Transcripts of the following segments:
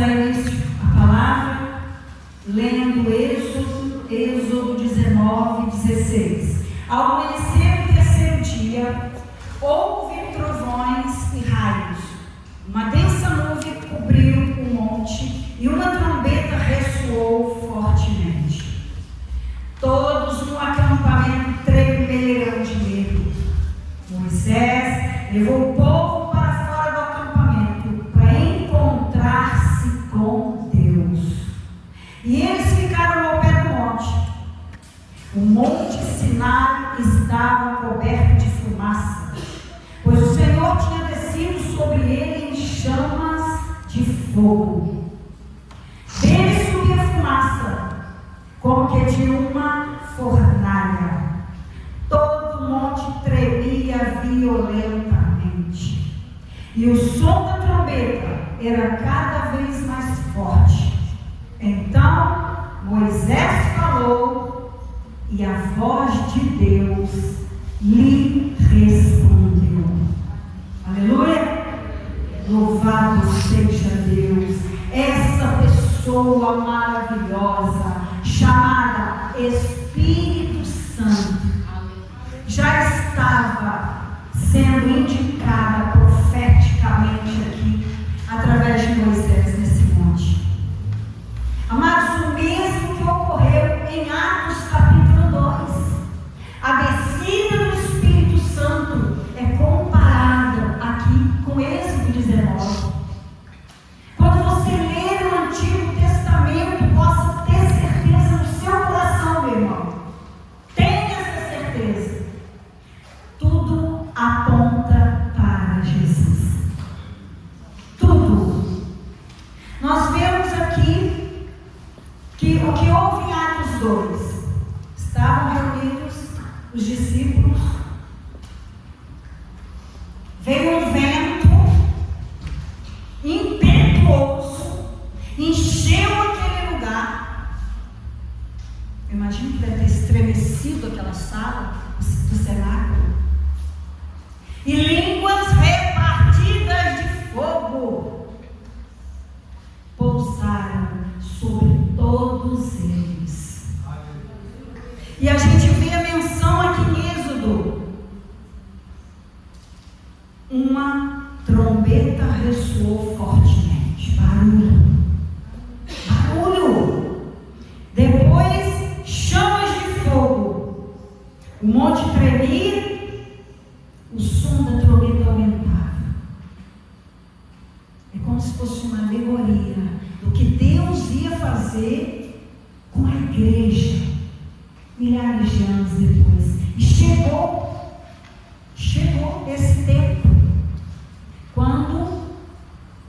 dar início à palavra, lendo Êxodo 19:16. Ao amanhecer do terceiro dia, houve trovões e raios. Uma densa nuvem cobriu o monte e uma trombeta ressoou fortemente. Todos no acampamento tremeram de medo. Moisés levou o povo para fora do acampamento para encontrar-se com Deus. E eles ficaram ao pé do monte. O monte Sinai estava coberto de fumaça, pois o Senhor tinha descido sobre ele em chamas de fogo. Dele subia fumaça, como que de uma fornalha. Todo o monte tremia violentamente, e o som da trombeta era cada vez mais forte. Então Moisés falou, e a voz de Deus lhe respondeu. Aleluia! Louvado seja Deus, essa pessoa maravilhosa, chamada Espírito Santo, já estava sendo indicada profeticamente aqui, através de Moisés nesse monte. Amados, o mesmo que ocorreu em Atos capítulo 2, a descida do Espírito Santo é comparada aqui com Êxodo 19. Quando você ler o Antigo Testamento, possa ter certeza no seu coração, meu irmão. Tenha essa certeza. Tudo aponta para Jesus. Tudo. Nós vemos aqui que o que houve em Atos 2, estavam reunidos os discípulos, veio um vento impetuoso, encheu aquele lugar. Eu imagino que deve ter estremecido aquela sala do cenáculo, e línguas repartidas de fogo pousaram sobre todos eles. E a gente vê a menção aqui em Êxodo: uma trombeta ressoou fortemente. Barulho. Depois, chamas de fogo. O monte tremia, o som da trombeta aumentava. É como se fosse uma alegoria do que Deus ia fazer com a igreja milhares de anos depois. E chegou esse tempo quando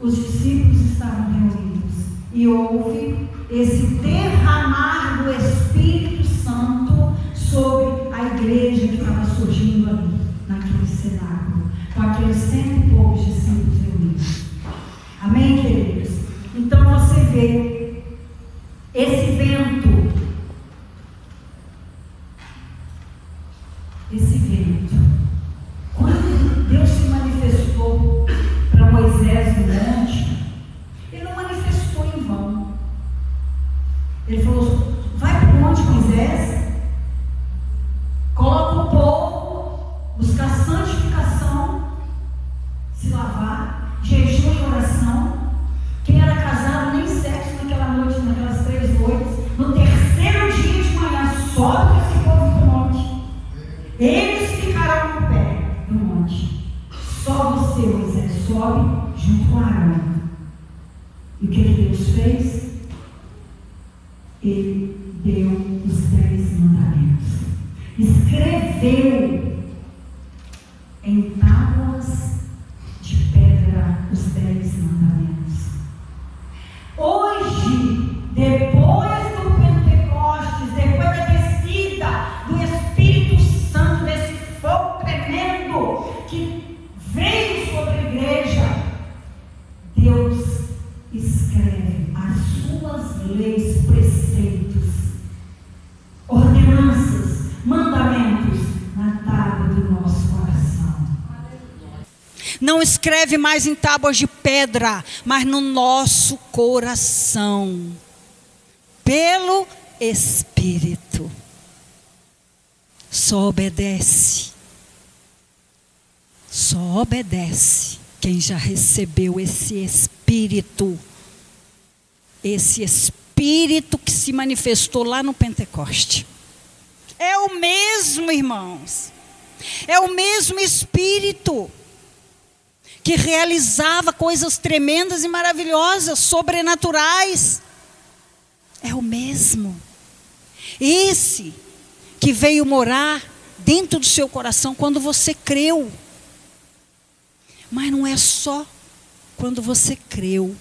os discípulos estavam reunidos e houve esse derramar do Espírito Santo sobre a igreja que estava surgindo ali, naquele cenáculo, com aqueles 100 e poucos discípulos reunidos. Amém, queridos? Então você vê esse vento, quando Deus se manifestou para Moisés no monte, Ele não manifestou em vão. Ele falou: vai para o monte, Moisés, coloca o povo, buscar santificação, se lavar, jejum e oração. Quem era casado nem sexo naquela noite, naquelas 3 noites. No terceiro dia de manhã, sobe esse povo para o monte. Eles ficarão no pé do monte. Só você, Moisés, sobe junto com Arão. E o que Deus fez? Ele deu os 10 mandamentos. Escreveu em tábuas de pedra os 10 mandamentos. Hoje, depois do Pentecostes, depois da descida do Espírito Santo, desse fogo tremendo que veio sobre a igreja, Deus escreve as suas leis, preceitos, ordenanças, mandamentos na tábua não escreve mais em tábuas de pedra, mas no nosso coração, pelo Espírito. Só obedece quem já recebeu esse Espírito que se manifestou lá no Pentecoste. É o mesmo, irmãos, é o mesmo Espírito que realizava coisas tremendas e maravilhosas, sobrenaturais. É o mesmo. Esse que veio morar dentro do seu coração quando você creu. Mas não é só quando você creu,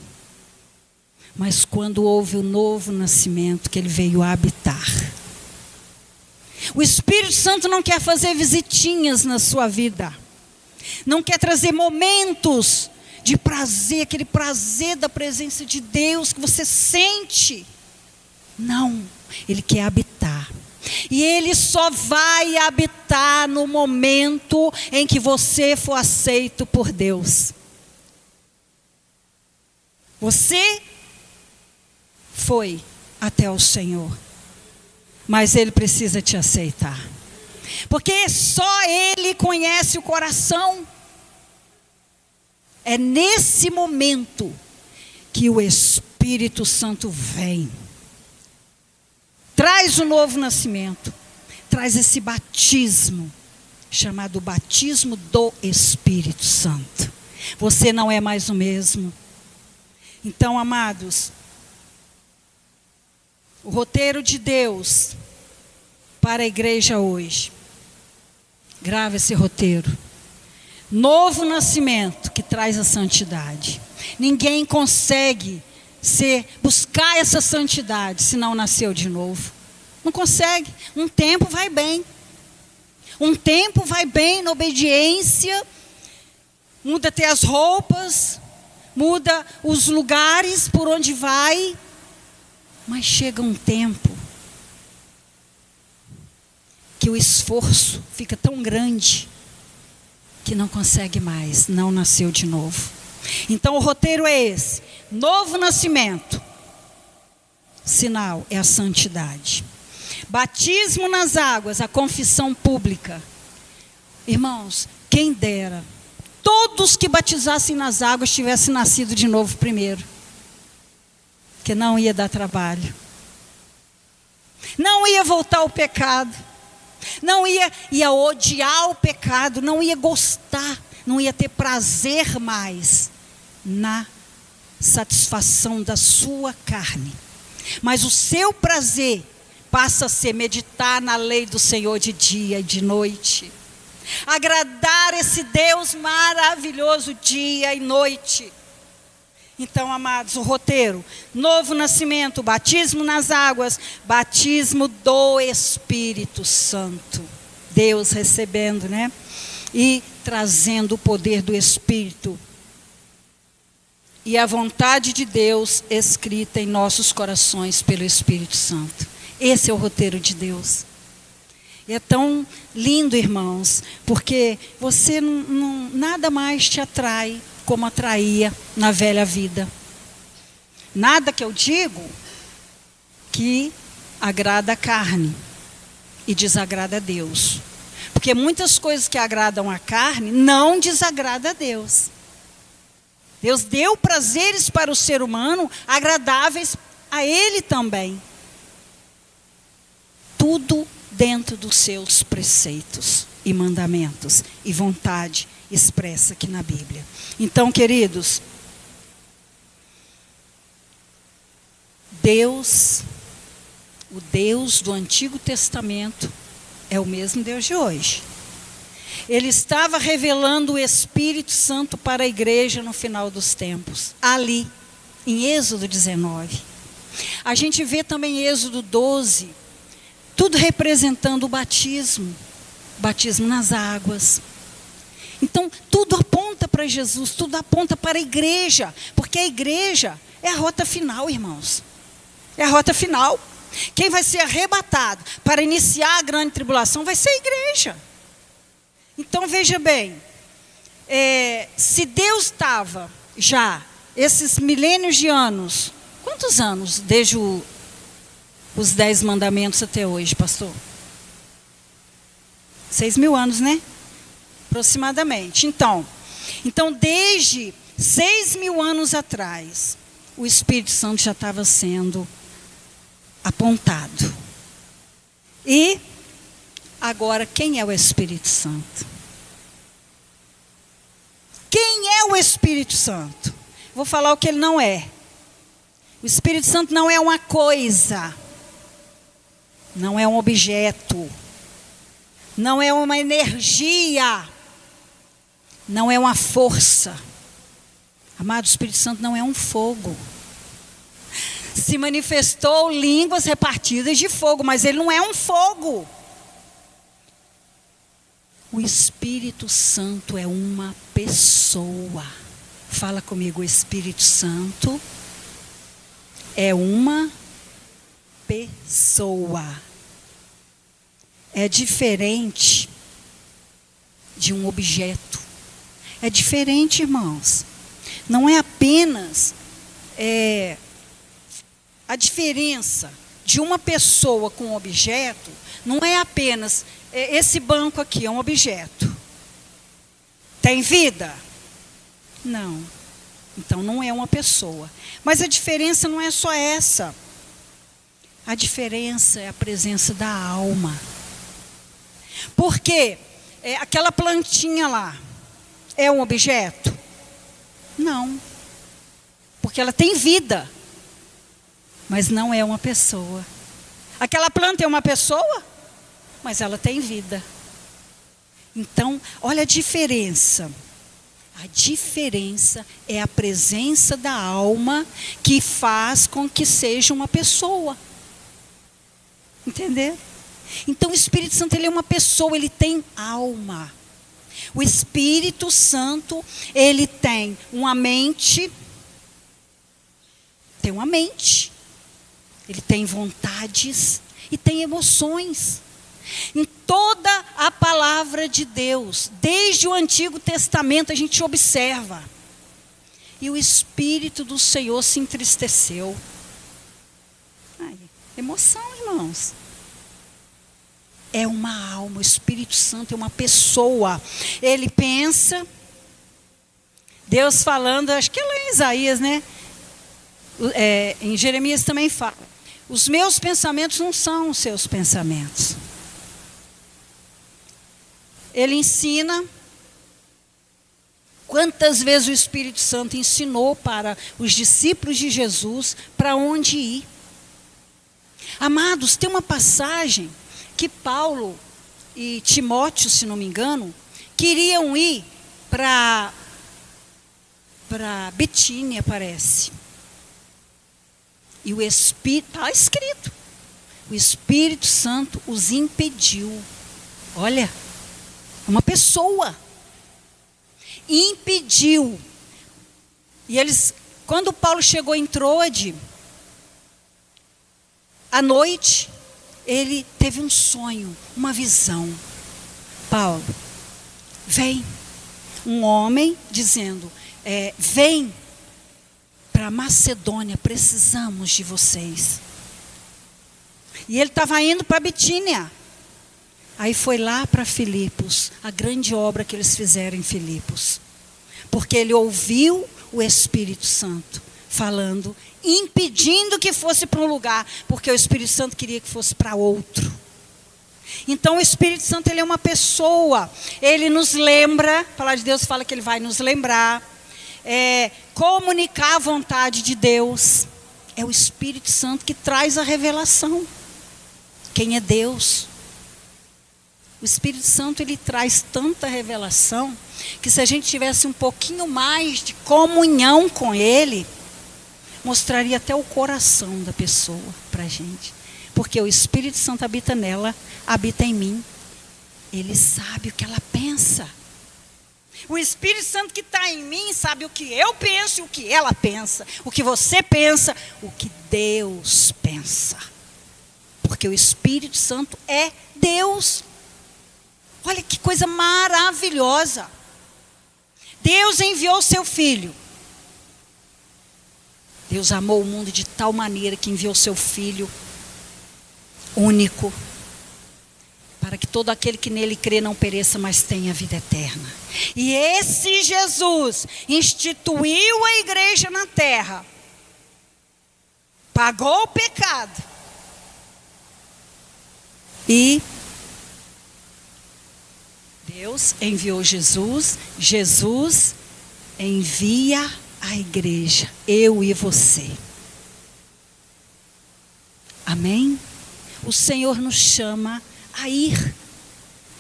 mas quando houve o novo nascimento que ele veio habitar. O Espírito Santo não quer fazer visitinhas na sua vida. Não quer trazer momentos de prazer, aquele prazer da presença de Deus que você sente. Não, Ele quer habitar. E Ele só vai habitar no momento em que você for aceito por Deus. Você foi até o Senhor, mas Ele precisa te aceitar. Porque só Ele conhece o coração. É nesse momento que o Espírito Santo vem. Traz o novo nascimento. Traz esse batismo, chamado batismo do Espírito Santo. Você não é mais o mesmo. Então, amados, o roteiro de Deus para a igreja hoje. Grave esse roteiro. Novo nascimento que traz a santidade. Ninguém consegue buscar essa santidade se não nasceu de novo. Não consegue. Um tempo vai bem. Um tempo vai bem na obediência. Muda até as roupas. Muda os lugares por onde vai. Mas chega um tempo que o esforço fica tão grande que não consegue mais, não nasceu de novo. Então o roteiro é esse: novo nascimento, sinal é a santidade. Batismo nas águas, a confissão pública. Irmãos, quem dera todos que batizassem nas águas tivessem nascido de novo primeiro, porque não ia dar trabalho, não ia voltar ao pecado, não ia odiar o pecado, não ia gostar, não ia ter prazer mais na satisfação da sua carne. Mas o seu prazer passa a ser meditar na lei do Senhor de dia e de noite. Agradar esse Deus maravilhoso dia e noite. Então, amados, o roteiro: novo nascimento, batismo nas águas, batismo do Espírito Santo. Deus recebendo, né? E trazendo o poder do Espírito. E a vontade de Deus escrita em nossos corações pelo Espírito Santo. Esse é o roteiro de Deus. E é tão lindo, irmãos, porque você nada mais te atrai como atraía na velha vida. Nada que eu digo que agrada a carne e desagrada a Deus. Porque muitas coisas que agradam a carne não desagradam a Deus. Deus deu prazeres para o ser humano agradáveis a Ele também. Tudo dentro dos seus preceitos e mandamentos e vontade expressa aqui na Bíblia. Então, queridos, Deus, o Deus do Antigo Testamento, é o mesmo Deus de hoje. Ele estava revelando o Espírito Santo para a igreja no final dos tempos, ali, em Êxodo 19. A gente vê também em Êxodo 12, tudo representando o batismo nas águas. Então, tudo aponta para Jesus, tudo aponta para a igreja, porque a igreja é a rota final, irmãos. É a rota final. Quem vai ser arrebatado para iniciar a grande tribulação vai ser a igreja. Então, veja bem, se Deus estava já, esses milênios de anos, quantos anos desde os 10 mandamentos até hoje, pastor? 6.000 anos, né? Aproximadamente. Então, desde 6.000 anos atrás, o Espírito Santo já estava sendo apontado. E agora, quem é o Espírito Santo? Quem é o Espírito Santo? Vou falar o que ele não é. O Espírito Santo não é uma coisa, não é um objeto, não é uma energia, não é uma força. Amado, o Espírito Santo não é um fogo. Se manifestou línguas repartidas de fogo, mas ele não é um fogo. O Espírito Santo é uma pessoa. Fala comigo, o Espírito Santo é uma pessoa. É diferente de um objeto. É diferente, irmãos. Não é apenas a diferença de uma pessoa com um objeto, não é apenas esse banco aqui é um objeto. Tem vida? Não. Então não é uma pessoa. Mas a diferença não é só essa. A diferença é a presença da alma. Porque aquela plantinha lá é um objeto? Não. Porque ela tem vida. Mas não é uma pessoa. Aquela planta é uma pessoa? Mas ela tem vida. Então, olha a diferença. A diferença é a presença da alma que faz com que seja uma pessoa. Entendeu? Então, o Espírito Santo, ele é uma pessoa, ele tem alma. O Espírito Santo, ele tem uma mente. Tem uma mente. Ele tem vontades e tem emoções. Em toda a palavra de Deus, desde o Antigo Testamento, a gente observa. E o Espírito do Senhor se entristeceu. Ai, emoção, irmãos. É uma alma, o Espírito Santo é uma pessoa. Ele pensa, Deus falando, acho que é lá em Isaías, né? Em Jeremias também fala. Os meus pensamentos não são os seus pensamentos. Ele ensina. Quantas vezes o Espírito Santo ensinou para os discípulos de Jesus para onde ir? Amados, tem uma passagem que Paulo e Timóteo, se não me engano, queriam ir para Bitínia, parece. E o Espírito, está escrito, o Espírito Santo os impediu. Olha, uma pessoa impediu. E eles, quando Paulo chegou em Troade, à noite, ele teve um sonho, uma visão. Paulo, vem. Um homem dizendo, vem para Macedônia, precisamos de vocês. E ele estava indo para Bitínia. Aí foi lá para Filipos, a grande obra que eles fizeram em Filipos. Porque ele ouviu o Espírito Santo falando, impedindo que fosse para um lugar, porque o Espírito Santo queria que fosse para outro. Então o Espírito Santo, ele é uma pessoa, ele nos lembra, a palavra de Deus fala que ele vai nos lembrar, comunicar a vontade de Deus. É o Espírito Santo que traz a revelação. Quem é Deus? O Espírito Santo, ele traz tanta revelação, que se a gente tivesse um pouquinho mais de comunhão com ele, mostraria até o coração da pessoa para a gente. Porque o Espírito Santo habita nela, habita em mim. Ele sabe o que ela pensa. O Espírito Santo que está em mim sabe o que eu penso e o que ela pensa. O que você pensa, o que Deus pensa. Porque o Espírito Santo é Deus. Olha que coisa maravilhosa. Deus enviou seu Filho. Deus amou o mundo de tal maneira que enviou seu Filho único, para que todo aquele que nele crê não pereça, mas tenha vida eterna. E esse Jesus instituiu a igreja na terra, pagou o pecado, e Deus enviou Jesus, Jesus envia a igreja, eu e você. Amém? O Senhor nos chama a ir.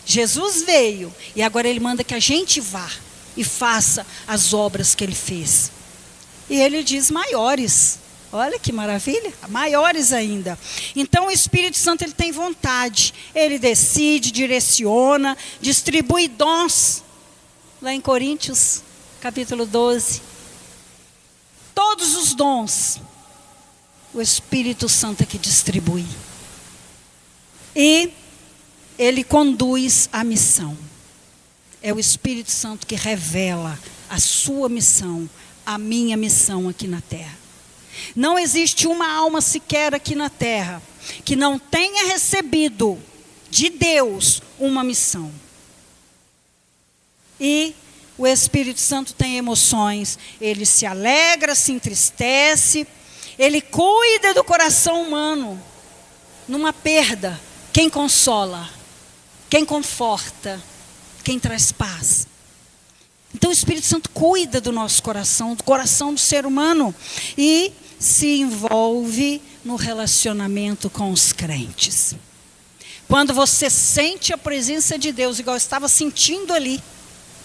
Jesus veio e agora Ele manda que a gente vá e faça as obras que Ele fez. E Ele diz maiores. Olha que maravilha, maiores ainda. Então o Espírito Santo, ele tem vontade. Ele decide, direciona, distribui dons. Lá em Coríntios, capítulo 12. Todos os dons, o Espírito Santo é que distribui. E Ele conduz a missão. É o Espírito Santo que revela a sua missão, a minha missão aqui na terra. Não existe uma alma sequer aqui na terra que não tenha recebido de Deus uma missão. E o Espírito Santo tem emoções. Ele se alegra, se entristece. Ele cuida do coração humano. Numa perda, quem consola? Quem conforta? Quem traz paz? Então o Espírito Santo cuida do nosso coração, do coração do ser humano. E se envolve no relacionamento com os crentes. Quando você sente a presença de Deus, igual eu estava sentindo ali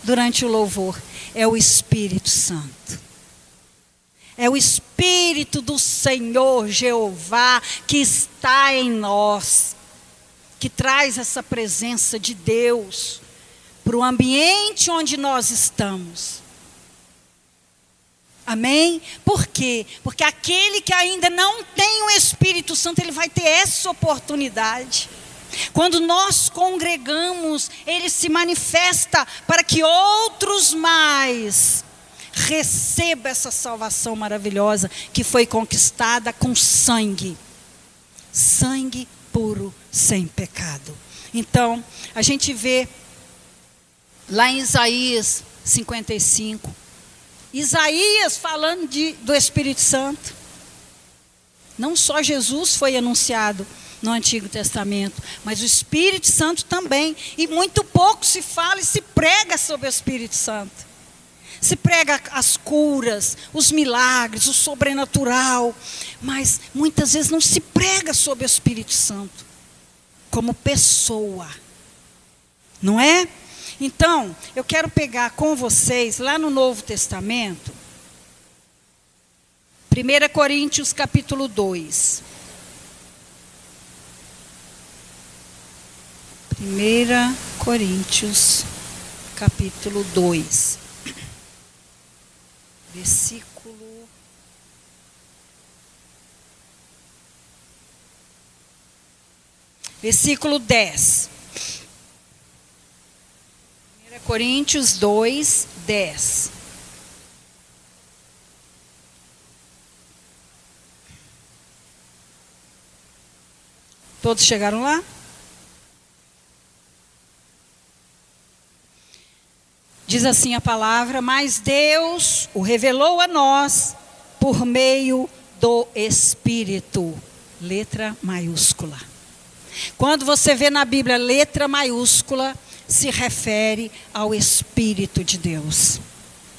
durante o louvor, é o Espírito Santo. É o Espírito do Senhor Jeová que está em nós, que traz essa presença de Deus para o ambiente onde nós estamos. Amém? Por quê? Porque aquele que ainda não tem o Espírito Santo, ele vai ter essa oportunidade. Quando nós congregamos, ele se manifesta para que outros mais recebam essa salvação maravilhosa que foi conquistada com sangue. Sangue puro, sem pecado. Então, a gente vê lá em Isaías 55, Isaías falando do Espírito Santo. Não só Jesus foi anunciado no Antigo Testamento, mas o Espírito Santo também. E muito pouco se fala e se prega sobre o Espírito Santo. Se prega as curas, os milagres, o sobrenatural. Mas muitas vezes não se prega sobre o Espírito Santo como pessoa. Não é? Então, eu quero pegar com vocês, lá no Novo Testamento, 1 Coríntios capítulo 2. 1 Coríntios capítulo 2. Versículo 10. 1 Coríntios 2, 10. Todos chegaram lá? Diz assim a palavra: mas Deus o revelou a nós por meio do Espírito. Letra maiúscula. Quando você vê na Bíblia letra maiúscula, se refere ao Espírito de Deus,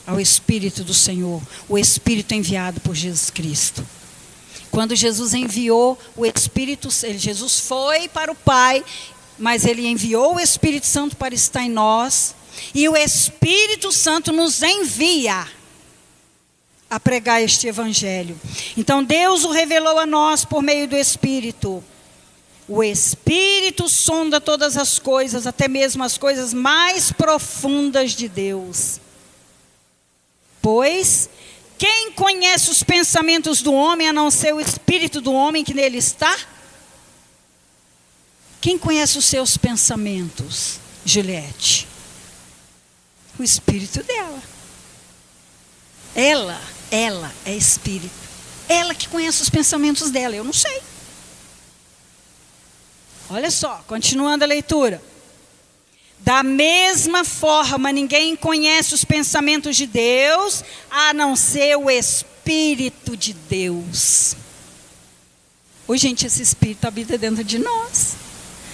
ao Espírito do Senhor, o Espírito enviado por Jesus Cristo. Quando Jesus enviou o Espírito, Jesus foi para o Pai, mas Ele enviou o Espírito Santo para estar em nós, e o Espírito Santo nos envia a pregar este Evangelho. Então Deus o revelou a nós por meio do Espírito. O Espírito sonda todas as coisas, até mesmo as coisas mais profundas de Deus. Pois, quem conhece os pensamentos do homem, a não ser o Espírito do homem que nele está? Quem conhece os seus pensamentos, Juliette? O Espírito dela. Ela é espírito. Ela que conhece os pensamentos dela, eu não sei. Olha só, continuando a leitura. Da mesma forma, ninguém conhece os pensamentos de Deus, a não ser o Espírito de Deus. Oi, gente, esse Espírito habita dentro de nós.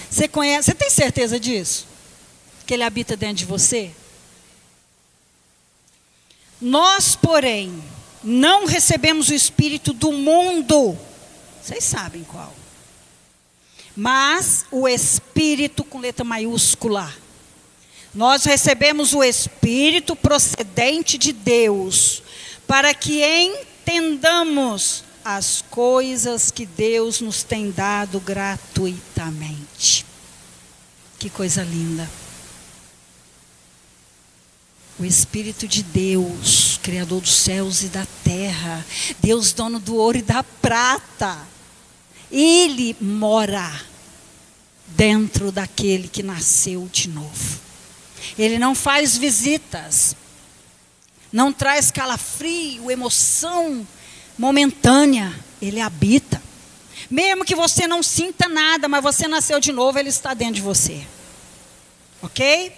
Você conhece, você tem certeza disso? Que ele habita dentro de você? Nós, porém, não recebemos o Espírito do mundo. Vocês sabem qual. Mas o Espírito com letra maiúscula. Nós recebemos o Espírito procedente de Deus, para que entendamos as coisas que Deus nos tem dado gratuitamente. Que coisa linda. O Espírito de Deus, Criador dos céus e da terra, Deus dono do ouro e da prata, Ele mora dentro daquele que nasceu de novo. Ele não faz visitas, não traz calafrio, emoção momentânea. Ele habita. Mesmo que você não sinta nada, mas você nasceu de novo, Ele está dentro de você. Ok?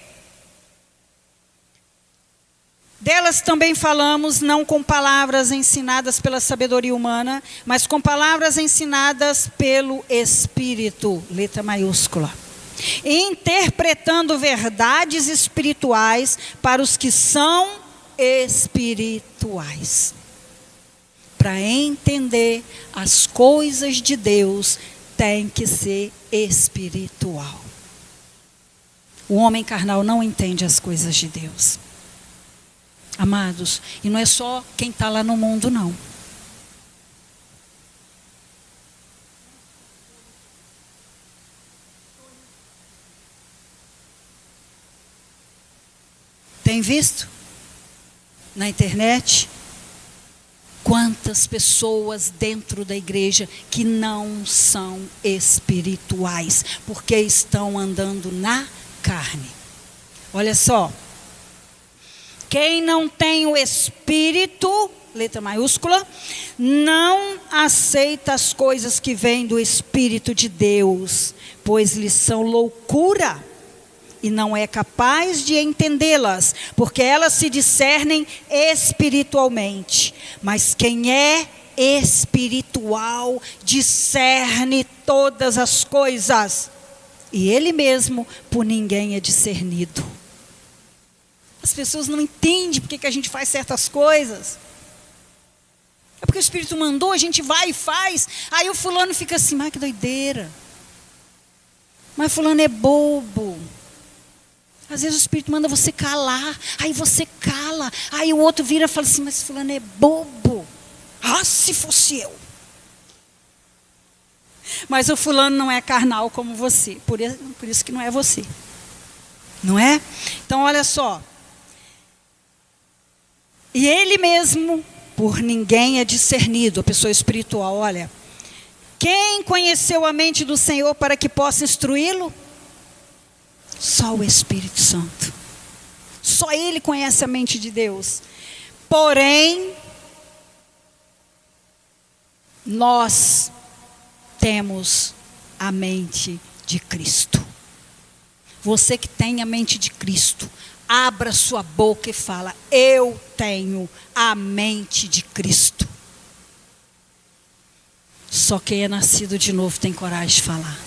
Delas também falamos, não com palavras ensinadas pela sabedoria humana, mas com palavras ensinadas pelo Espírito, letra maiúscula. Interpretando verdades espirituais para os que são espirituais. Para entender as coisas de Deus, tem que ser espiritual. O homem carnal não entende as coisas de Deus. Amados, e não é só quem está lá no mundo, não. Tem visto na internet quantas pessoas dentro da igreja que não são espirituais, porque estão andando na carne. Olha só. Quem não tem o Espírito, letra maiúscula, não aceita as coisas que vêm do Espírito de Deus, pois lhes são loucura. E não é capaz de entendê-las, porque elas se discernem espiritualmente. Mas quem é espiritual discerne todas as coisas, e ele mesmo por ninguém é discernido. As pessoas não entendem porque que a gente faz certas coisas. É porque o Espírito mandou, a gente vai e faz. Aí o fulano fica assim, mas que doideira. Mas fulano é bobo. Às vezes o Espírito manda você calar, aí você cala, aí o outro vira e fala assim, mas fulano é bobo. Ah, se fosse eu. Mas o fulano não é carnal como você, por isso que não é você. Não é? Então olha só. E ele mesmo, por ninguém é discernido, a pessoa espiritual, olha. Quem conheceu a mente do Senhor para que possa instruí-lo? Só o Espírito Santo. Só Ele conhece a mente de Deus. Porém, nós temos a mente de Cristo. Você que tem a mente de Cristo, abra sua boca e fala, eu tenho a mente de Cristo. Só quem é nascido de novo tem coragem de falar.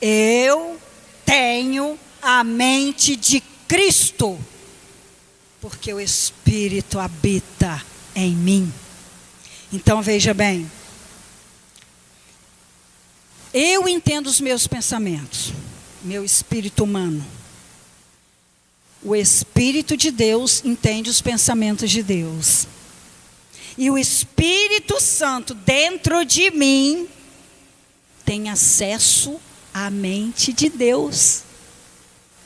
Eu tenho a mente de Cristo, porque o Espírito habita em mim. Então veja bem, eu entendo os meus pensamentos, meu espírito humano. O Espírito de Deus entende os pensamentos de Deus. E o Espírito Santo dentro de mim tem acesso à mente de Deus.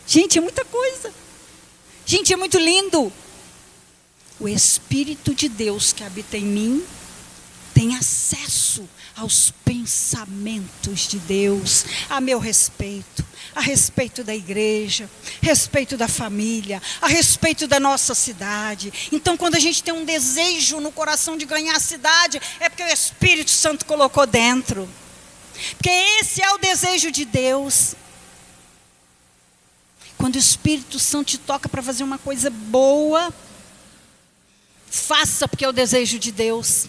Gente, é muita coisa. Gente, é muito lindo. O Espírito de Deus que habita em mim tem acesso aos pensamentos de Deus a meu respeito, a respeito da igreja, a respeito da família, a respeito da nossa cidade. Então, quando a gente tem um desejo no coração de ganhar a cidade, é porque o Espírito Santo colocou dentro. Porque esse é o desejo de Deus. Quando o Espírito Santo te toca para fazer uma coisa boa, faça, porque é o desejo de Deus.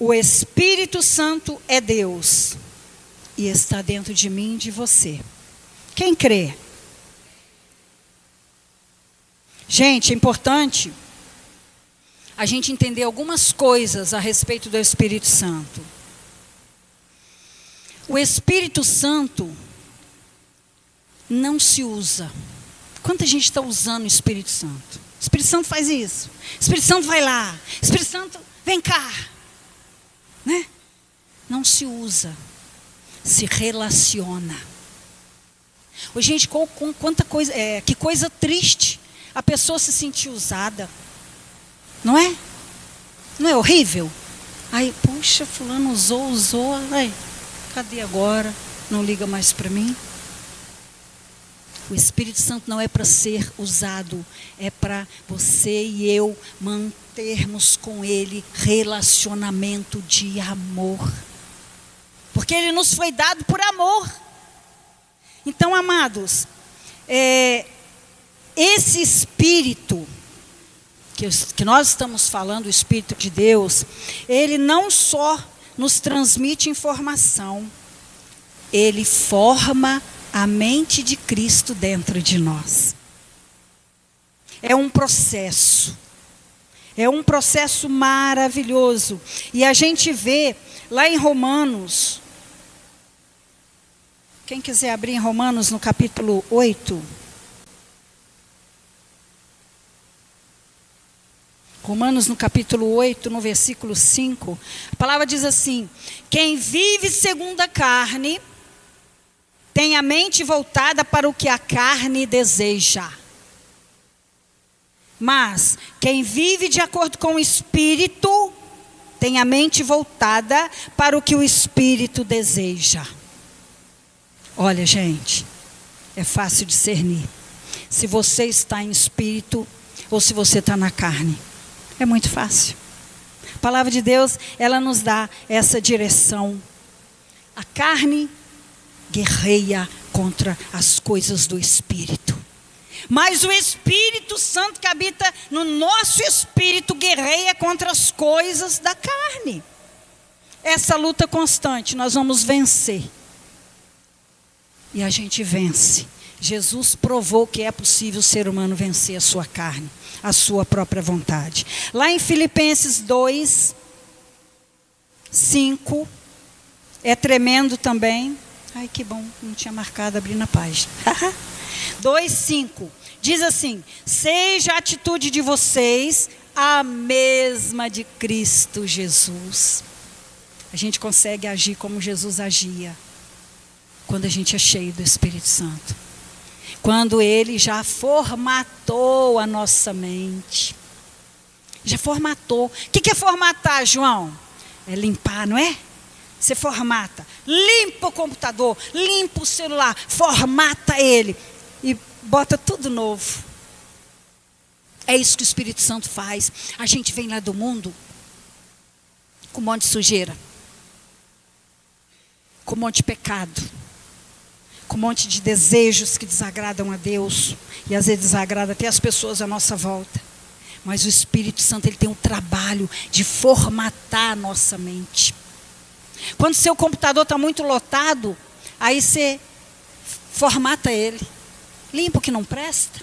O Espírito Santo é Deus e está dentro de mim e de você. Quem crê? Gente, é importante a gente entender algumas coisas a respeito do Espírito Santo. O Espírito Santo não se usa. Quanta gente está usando o Espírito Santo? O Espírito Santo faz isso. O Espírito Santo vai lá. O Espírito Santo vem cá. Né? Não se usa. Se relaciona. Ô, gente, quanta coisa, que coisa triste a pessoa se sentir usada. Não é? Não é horrível? Aí, puxa, fulano usou. Aí, cadê agora? Não liga mais para mim? O Espírito Santo não é para ser usado, é para você e eu mantermos com Ele relacionamento de amor. Porque Ele nos foi dado por amor. Então, amados, esse Espírito que nós estamos falando, o Espírito de Deus, Ele não só nos transmite informação, Ele forma a mente de Cristo dentro de nós. É um processo maravilhoso. E a gente vê lá em Romanos, quem quiser abrir em Romanos no capítulo 8. Romanos no capítulo 8, no versículo 5, a palavra diz assim: quem vive segundo a carne, tem a mente voltada para o que a carne deseja. Mas quem vive de acordo com o Espírito, tem a mente voltada para o que o Espírito deseja. Olha, gente, é fácil discernir se você está em Espírito ou se você está na carne. É muito fácil. A palavra de Deus, ela nos dá essa direção. A carne guerreia contra as coisas do Espírito. Mas o Espírito Santo que habita no nosso espírito guerreia contra as coisas da carne. Essa luta constante, nós vamos vencer. E a gente vence. Jesus provou que é possível o ser humano vencer a sua carne, a sua própria vontade. Lá em Filipenses 2, 5, é tremendo também. Ai, que bom, não tinha marcado, abri na página. 2:5, diz assim: seja a atitude de vocês a mesma de Cristo Jesus. A gente consegue agir como Jesus agia, quando a gente é cheio do Espírito Santo. Quando Ele já formatou a nossa mente. Já formatou. O que é formatar, João? É limpar, não é? Você formata, limpa o computador, limpa o celular, formata ele e bota tudo novo. É isso que o Espírito Santo faz. A gente vem lá do mundo com um monte de sujeira, com um monte de pecado, com um monte de desejos que desagradam a Deus e às vezes desagrada até as pessoas à nossa volta. Mas o Espírito Santo, ele tem um trabalho de formatar a nossa mente. Quando seu computador está muito lotado, aí você formata ele. Limpa o que não presta.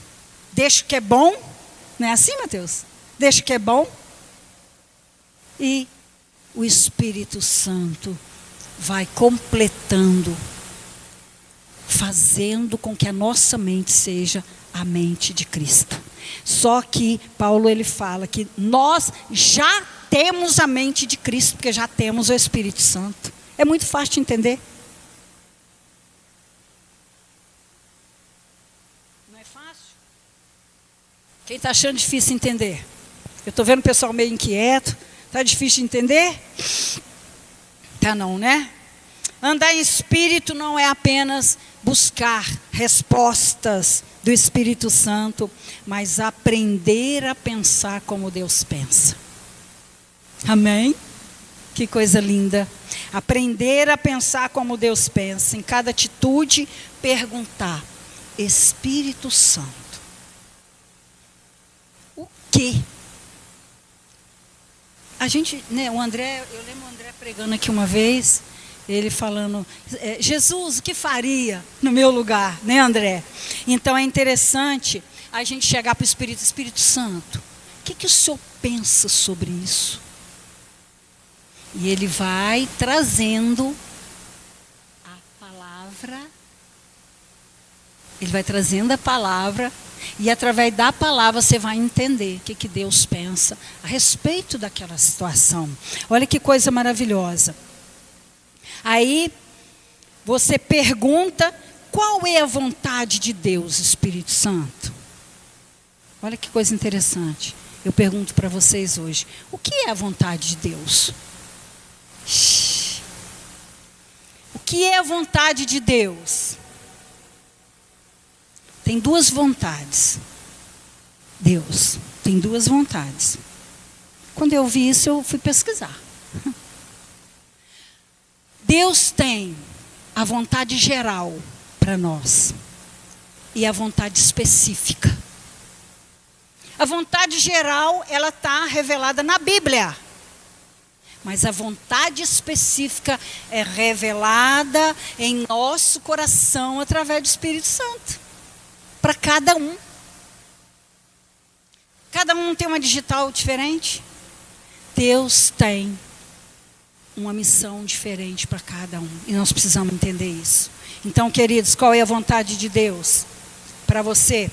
Deixa o que é bom. Não é assim, Mateus? Deixa o que é bom. E o Espírito Santo vai completando, fazendo com que a nossa mente seja a mente de Cristo. Só que Paulo, ele fala que nós já temos a mente de Cristo, porque já temos o Espírito Santo. É muito fácil de entender. Não é fácil? Quem está achando difícil entender? Eu estou vendo o pessoal meio inquieto. Está difícil de entender? Tá não, né? Andar em espírito não é apenas buscar respostas do Espírito Santo, mas aprender a pensar como Deus pensa. Amém? Que coisa linda. Aprender a pensar como Deus pensa. Em cada atitude, perguntar: Espírito Santo, o que? A gente, né, o André, eu lembro o André pregando aqui uma vez, ele falando, Jesus, o que faria no meu lugar, né, André? Então é interessante a gente chegar para o Espírito Santo, o que o Senhor pensa sobre isso? E ele vai trazendo a palavra, ele vai trazendo a palavra, e através da palavra você vai entender o que Deus pensa a respeito daquela situação. Olha que coisa maravilhosa. Aí você pergunta: qual é a vontade de Deus, Espírito Santo? Olha que coisa interessante. Eu pergunto para vocês hoje: o que é a vontade de Deus? O que é a vontade de Deus? Tem duas vontades. Deus tem duas vontades. Quando eu vi isso, eu fui pesquisar. Deus tem a vontade geral para nós e a vontade específica. A vontade geral, ela está revelada na Bíblia. Mas a vontade específica é revelada em nosso coração através do Espírito Santo. Para cada um. Cada um tem uma digital diferente. Deus tem uma missão diferente para cada um. E nós precisamos entender isso. Então, queridos, qual é a vontade de Deus para você?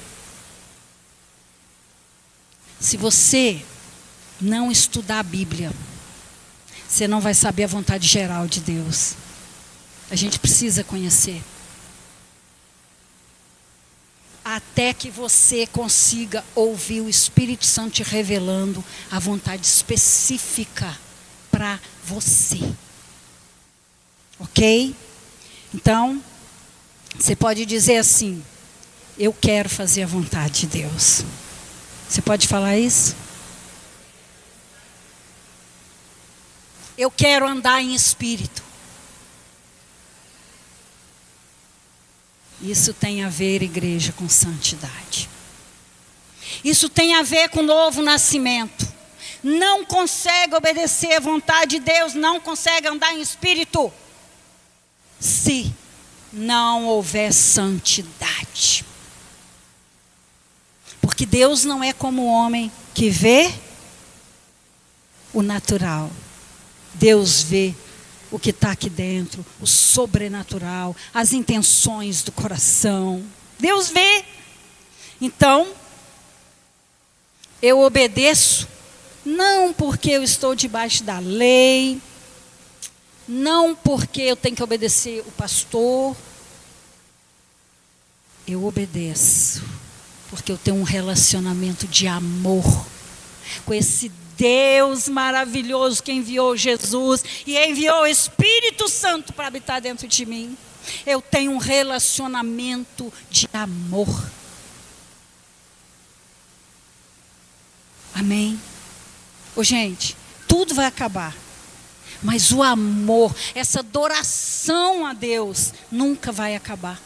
Se você não estudar a Bíblia, você não vai saber a vontade geral de Deus. A gente precisa conhecer. Até que você consiga ouvir o Espírito Santo te revelando a vontade específica para você. Ok? Então, você pode dizer assim: eu quero fazer a vontade de Deus. Você pode falar isso? Eu quero andar em espírito. Isso tem a ver, igreja, com santidade. Isso tem a ver com novo nascimento. Não consegue obedecer à vontade de Deus, não consegue andar em espírito, se não houver santidade. Porque Deus não é como o homem que vê o natural. Deus vê o que está aqui dentro, o sobrenatural, as intenções do coração. Deus vê. Então, eu obedeço, não porque eu estou debaixo da lei, não porque eu tenho que obedecer o pastor. Eu obedeço porque eu tenho um relacionamento de amor com esse Deus maravilhoso que enviou Jesus e enviou o Espírito Santo para habitar dentro de mim. Eu tenho um relacionamento de amor. Amém? Ô, gente, tudo vai acabar. Mas o amor, essa adoração a Deus, nunca vai acabar.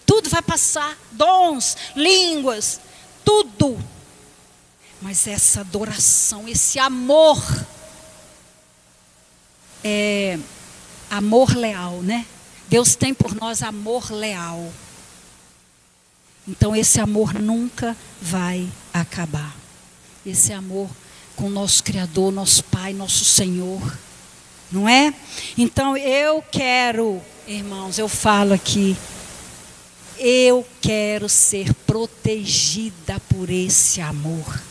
Tudo vai passar, dons, línguas, tudo. Mas essa adoração, esse amor, é amor leal, né? Deus tem por nós amor leal. Então esse amor nunca vai acabar. Esse amor com o nosso Criador, nosso Pai, nosso Senhor. Não é? Então eu quero, irmãos, eu falo aqui, eu quero ser protegida por esse amor.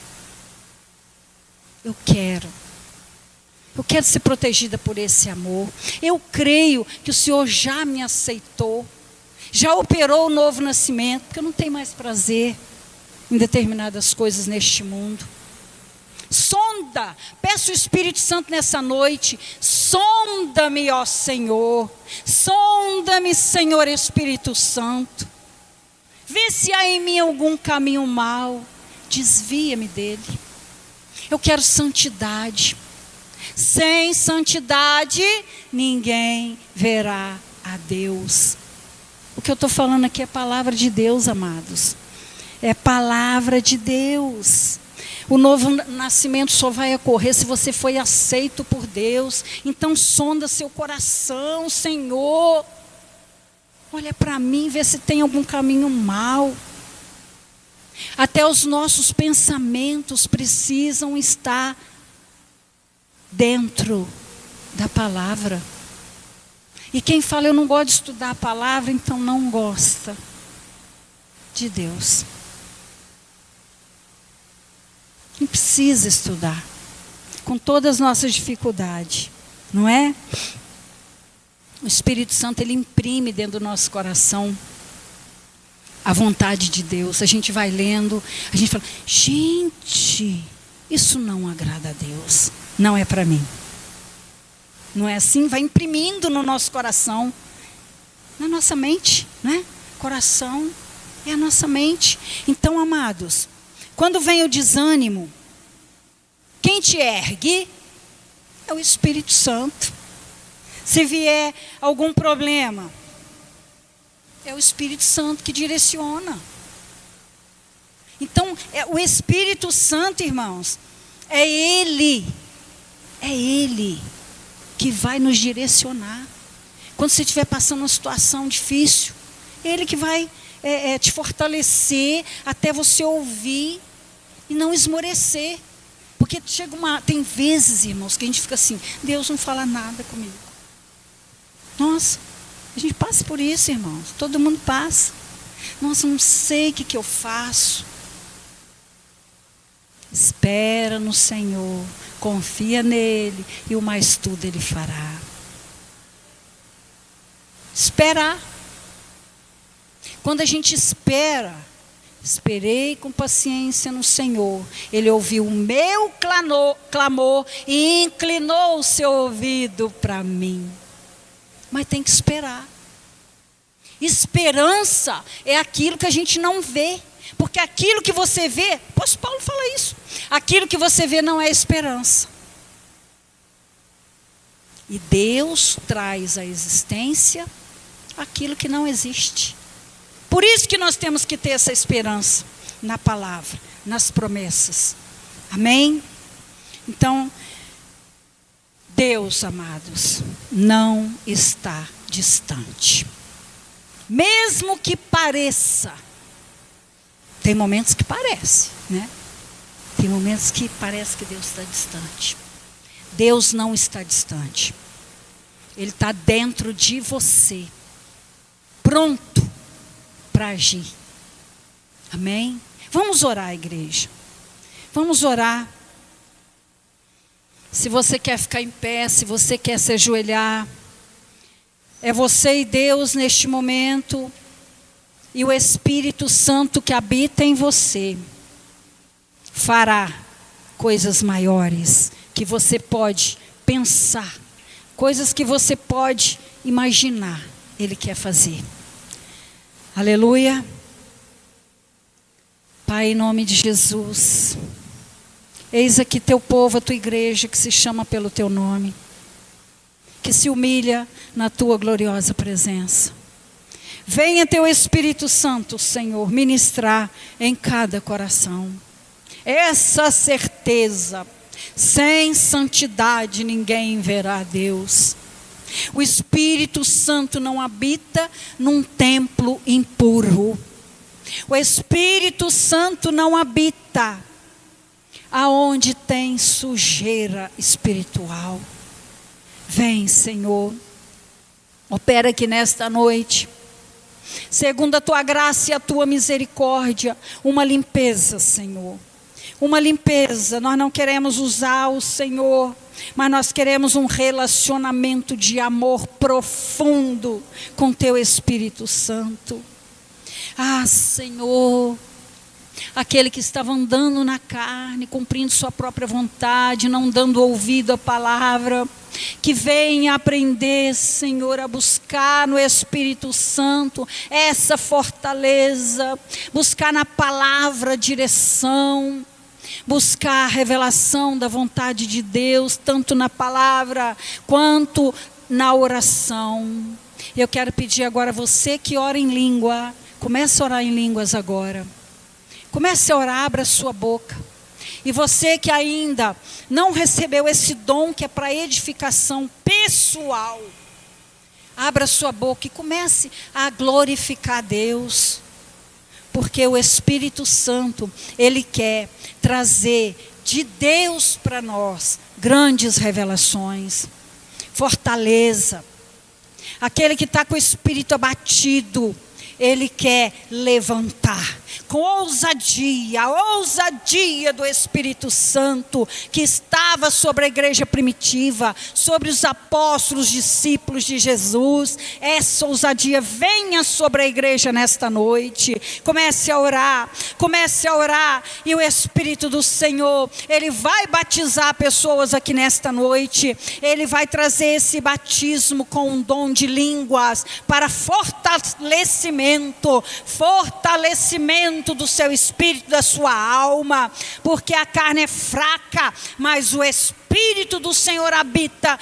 Eu quero ser protegida por esse amor. Eu creio que o Senhor já me aceitou, já operou o novo nascimento, porque eu não tenho mais prazer em determinadas coisas neste mundo. Sonda, peço o Espírito Santo nessa noite, sonda-me, ó Senhor, sonda-me, Senhor Espírito Santo, vê se há em mim algum caminho mau, desvia-me dele. Eu quero santidade, sem santidade ninguém verá a Deus. O que eu estou falando aqui é palavra de Deus, amados, é palavra de Deus. O novo nascimento só vai ocorrer se você foi aceito por Deus. Então sonda seu coração, Senhor. Olha para mim, vê se tem algum caminho mau. Até os nossos pensamentos precisam estar dentro da palavra. E quem fala, eu não gosto de estudar a palavra, então não gosta de Deus. Não precisa estudar, com todas as nossas dificuldades, não é? O Espírito Santo, ele imprime dentro do nosso coração a vontade de Deus. A gente vai lendo, a gente fala, gente, isso não agrada a Deus, não é para mim. Não é assim? Vai imprimindo no nosso coração, na nossa mente, né? Coração é a nossa mente. Então, amados, quando vem o desânimo, quem te ergue é o Espírito Santo. Se vier algum problema, é o Espírito Santo que direciona. Então, o Espírito Santo, irmãos, é Ele que vai nos direcionar. Quando você estiver passando uma situação difícil, é Ele que vai te fortalecer até você ouvir e não esmorecer. Porque tem vezes, irmãos, que a gente fica assim, Deus não fala nada comigo. Nossa, a gente passa por isso, irmãos. Todo mundo passa. Nossa, não sei o que eu faço. Espera no Senhor, confia nele e o mais tudo Ele fará. Esperar. Quando a gente espera, esperei com paciência no Senhor. Ele ouviu o meu clamor e inclinou o seu ouvido para mim. Mas tem que esperar. Esperança é aquilo que a gente não vê. Porque aquilo que você vê, apóstolo Paulo fala isso, aquilo que você vê não é esperança. E Deus traz à existência aquilo que não existe. Por isso que nós temos que ter essa esperança na palavra, nas promessas. Amém? Então, Deus, amados, não está distante. Mesmo que pareça. Tem momentos que parece, né? Tem momentos que parece que Deus está distante. Deus não está distante. Ele está dentro de você. Pronto para agir. Amém? Vamos orar, igreja. Vamos orar. Se você quer ficar em pé, se você quer se ajoelhar, é você e Deus neste momento. E o Espírito Santo que habita em você fará coisas maiores que você pode pensar, coisas que você pode imaginar, Ele quer fazer. Aleluia. Pai, em nome de Jesus, eis aqui teu povo, a tua igreja que se chama pelo teu nome, que se humilha na tua gloriosa presença. Venha teu Espírito Santo, Senhor, ministrar em cada coração. Essa certeza, sem santidade ninguém verá a Deus. O Espírito Santo não habita num templo impuro. O Espírito Santo não habita aonde tem sujeira espiritual. Vem, Senhor, opera aqui nesta noite. Segundo a tua graça e a tua misericórdia, uma limpeza, Senhor. Uma limpeza. Nós não queremos usar o Senhor, mas nós queremos um relacionamento de amor profundo com teu Espírito Santo. Ah, Senhor, aquele que estava andando na carne, cumprindo sua própria vontade, não dando ouvido à palavra, que venha aprender, Senhor, a buscar no Espírito Santo essa fortaleza, buscar na palavra direção, buscar a revelação da vontade de Deus, tanto na palavra quanto na oração. Eu quero pedir agora a você que ora em língua, comece a orar em línguas agora. Comece a orar, abra a sua boca. E você que ainda não recebeu esse dom que é para edificação pessoal, abra a sua boca e comece a glorificar a Deus. Porque o Espírito Santo, Ele quer trazer de Deus para nós grandes revelações, fortaleza. Aquele que está com o espírito abatido, Ele quer levantar com ousadia, a ousadia do Espírito Santo que estava sobre a igreja primitiva, sobre os apóstolos, discípulos de Jesus. Essa ousadia venha sobre a igreja nesta noite. Comece a orar, e o Espírito do Senhor, Ele vai batizar pessoas aqui nesta noite. Ele vai trazer esse batismo com um dom de línguas para fortalecimento do seu espírito, da sua alma, porque a carne é fraca, mas o Espírito do Senhor habita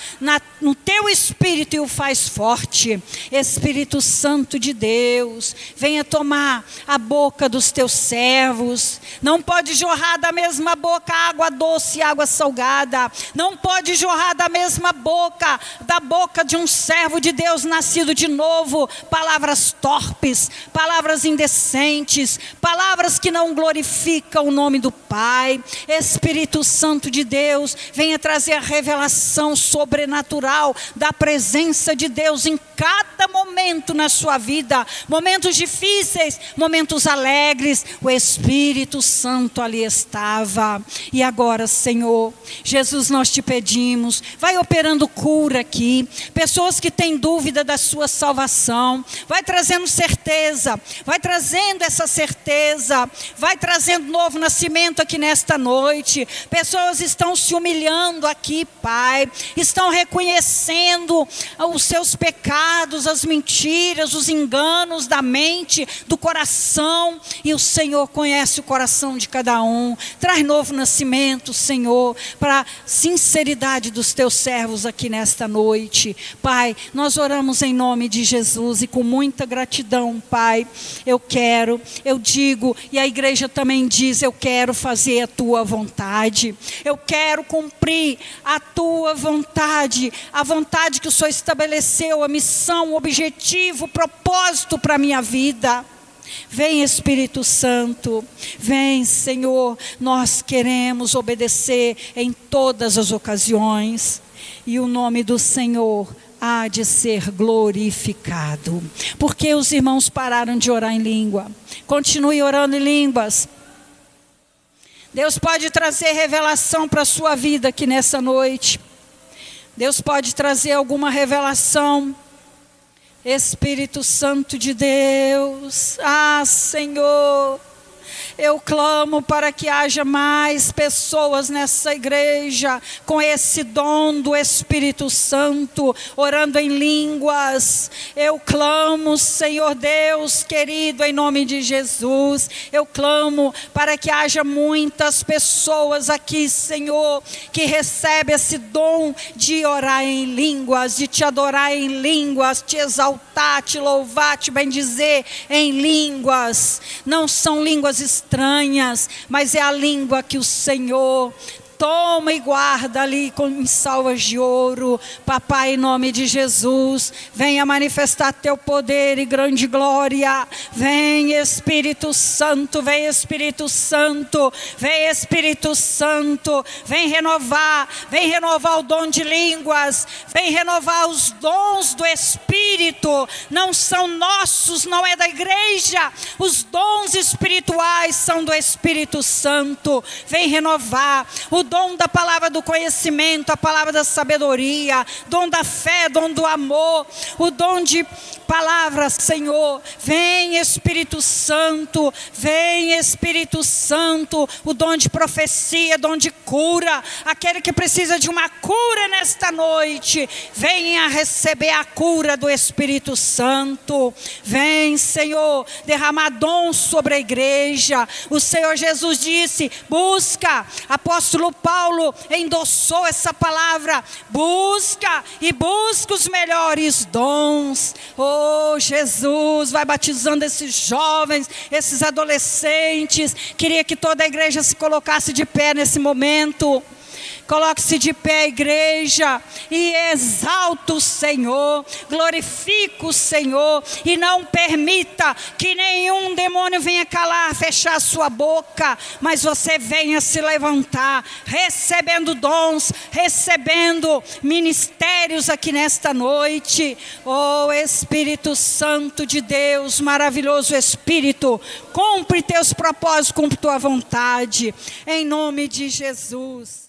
no teu espírito e o faz forte. Espírito Santo de Deus, venha tomar a boca dos teus servos. Não pode jorrar da mesma boca água doce e água salgada. Não pode jorrar da mesma boca, da boca de um servo de Deus nascido de novo, palavras torpes, palavras indecentes, palavras que não glorificam o nome do Pai. Espírito Santo de Deus, venha trazer a revelação sobrenatural da presença de Deus em cada momento na sua vida, momentos difíceis, momentos alegres. O Espírito Santo ali estava. E agora, Senhor Jesus, nós te pedimos, vai operando cura aqui, pessoas que têm dúvida da sua salvação, vai trazendo certeza, vai trazendo essa certeza, vai trazendo novo nascimento aqui nesta noite. Pessoas estão se humilhando aqui, Pai, estão reconhecendo os seus pecados, as mentiras, os enganos da mente, do coração, e o Senhor conhece o coração de cada um. Traz novo nascimento, Senhor, para a sinceridade dos teus servos aqui nesta noite. Pai, nós oramos em nome de Jesus e com muita gratidão, Pai. Eu digo, e a igreja também diz, eu quero fazer a tua vontade, eu quero cumprir a tua vontade, a vontade que o Senhor estabeleceu, a missão, o objetivo, o propósito para a minha vida. Vem, Espírito Santo, vem, Senhor, nós queremos obedecer em todas as ocasiões, e o nome do Senhor há de ser glorificado. Porque os irmãos pararam de orar em língua? Continue orando em línguas. Deus pode trazer revelação para a sua vida aqui nessa noite. Deus pode trazer alguma revelação. Espírito Santo de Deus, Senhor, eu clamo para que haja mais pessoas nessa igreja com esse dom do Espírito Santo, orando em línguas. Eu clamo, Senhor Deus querido, em nome de Jesus. Eu clamo para que haja muitas pessoas aqui, Senhor, que recebem esse dom de orar em línguas, de te adorar em línguas, te exaltar, te louvar, te bendizer em línguas. Não são línguas estranhas, mas é a língua que o Senhor toma e guarda ali em salvas de ouro. Papai, em nome de Jesus, venha manifestar teu poder e grande glória. Vem, Espírito Santo, vem, Espírito Santo, vem, Espírito Santo, vem renovar o dom de línguas, vem renovar os dons do Espírito. Não são nossos, não é da igreja, os dons espirituais são do Espírito Santo. Vem renovar o dom da palavra do conhecimento, a palavra da sabedoria, dom da fé, dom do amor, o dom de palavras, Senhor. Vem Espírito Santo, vem Espírito Santo, o dom de profecia, dom de cura, aquele que precisa de uma cura nesta noite, venha receber a cura do Espírito Santo. Vem, Senhor, derramar dom sobre a igreja. O Senhor Jesus disse, busca, apóstolo Paulo endossou essa palavra, busca e busca os melhores dons. Oh Jesus, vai batizando esses jovens, esses adolescentes. Queria que toda a igreja se colocasse de pé nesse momento. Coloque-se de pé, igreja, e exalta o Senhor, glorifica o Senhor, e não permita que nenhum demônio venha calar, fechar a sua boca, mas você venha se levantar, recebendo dons, recebendo ministérios aqui nesta noite. Oh Espírito Santo de Deus, maravilhoso Espírito, cumpre teus propósitos, cumpre tua vontade, em nome de Jesus.